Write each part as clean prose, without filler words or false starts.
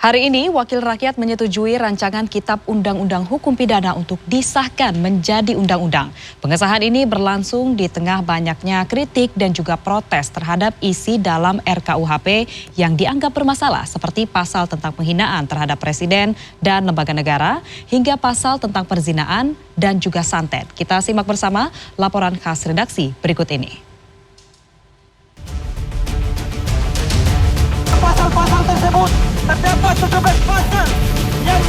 Hari ini, Wakil Rakyat menyetujui rancangan Kitab Undang-Undang Hukum Pidana untuk disahkan menjadi undang-undang. Pengesahan ini berlangsung di tengah banyaknya kritik dan juga protes terhadap isi dalam RKUHP yang dianggap bermasalah, seperti pasal tentang penghinaan terhadap presiden dan lembaga negara, hingga pasal tentang perzinaan dan juga santet. Kita simak bersama laporan khas redaksi berikut ini. Pasal-pasal tersebut terdapat 17 pasal yang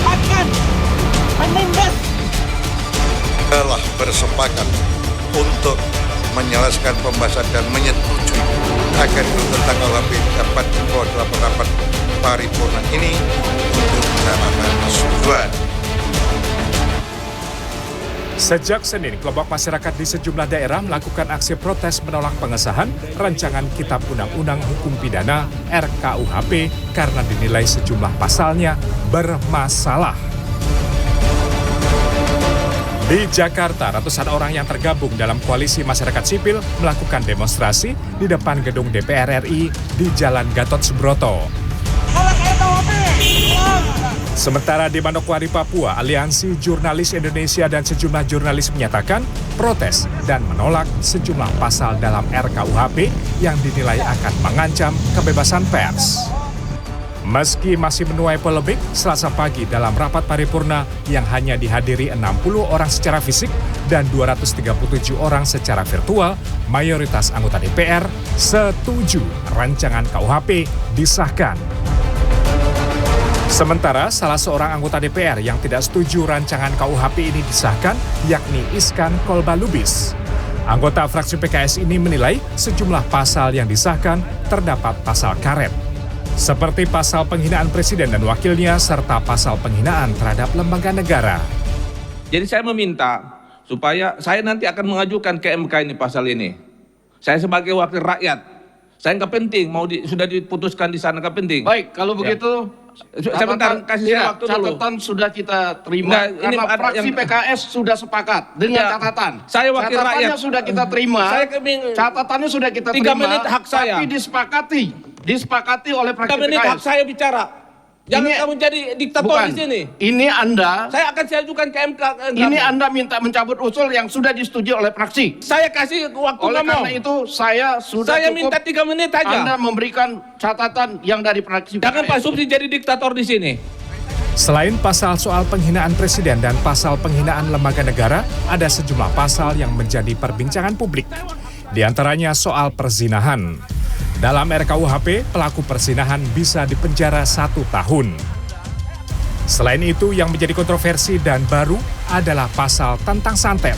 akan menindas. Telah bersepakat untuk menyelesaikan pembahasan dan menyetujui agar tentang KUHP dapat dibawa dalam rapat paripurna ini untuk penanganan sesuai. Sejak Senin, kelompok masyarakat di sejumlah daerah melakukan aksi protes menolak pengesahan rancangan Kitab Undang-Undang Hukum Pidana RKUHP karena dinilai sejumlah pasalnya bermasalah. Di Jakarta, ratusan orang yang tergabung dalam koalisi masyarakat sipil melakukan demonstrasi di depan gedung DPR RI di Jalan Gatot Subroto. Sementara di Manokwari, Papua, Aliansi Jurnalis Indonesia dan sejumlah jurnalis menyatakan protes dan menolak sejumlah pasal dalam RKUHP yang dinilai akan mengancam kebebasan pers. Meski masih menuai polemik, Selasa pagi dalam rapat paripurna yang hanya dihadiri 60 orang secara fisik dan 237 orang secara virtual, mayoritas anggota DPR setuju rancangan KUHP disahkan. Sementara salah seorang anggota DPR yang tidak setuju rancangan KUHP ini disahkan, yakni Iskan Kolbalubis. Anggota fraksi PKS ini menilai sejumlah pasal yang disahkan terdapat pasal karet, seperti pasal penghinaan presiden dan wakilnya serta pasal penghinaan terhadap lembaga negara. Jadi saya meminta supaya saya nanti akan mengajukan ke MK ini pasal ini. Saya sebagai wakil rakyat, saya nggak penting mau sudah diputuskan di sana, nggak penting. Baik, kalau begitu. Sebentar, kasih saya waktu dulu. Catatan sudah kita terima karena fraksi PKS sudah sepakat dengan catatan. Saya wakil rakyat. Sudah kita terima. Catatannya sudah kita terima. 3 menit hak saya. Tapi disepakati oleh fraksi 3 menit PKS. hak saya bicara. Jangan kamu jadi diktator di sini. Ini Anda. Saya akan ajukan ke MK. Ini Anda minta mencabut usul yang sudah disetujui oleh fraksi. Saya kasih waktu oleh ngomong. karena itu saya sudah Saya cukup. minta 3 menit aja. Anda memberikan catatan yang dari fraksi PKS. Jangan Pak Subsi jadi diktator di sini. Selain pasal soal penghinaan presiden dan pasal penghinaan lembaga negara, ada sejumlah pasal yang menjadi perbincangan publik. Di antaranya soal perzinahan. Dalam RKUHP, pelaku perzinahan bisa dipenjara 1 tahun. Selain itu, yang menjadi kontroversi dan baru adalah pasal tentang santet.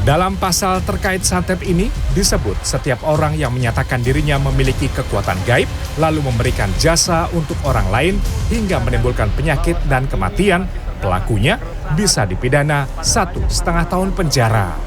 Dalam pasal terkait santet ini, disebut setiap orang yang menyatakan dirinya memiliki kekuatan gaib, lalu memberikan jasa untuk orang lain hingga menimbulkan penyakit dan kematian, pelakunya bisa dipidana 1,5 tahun penjara.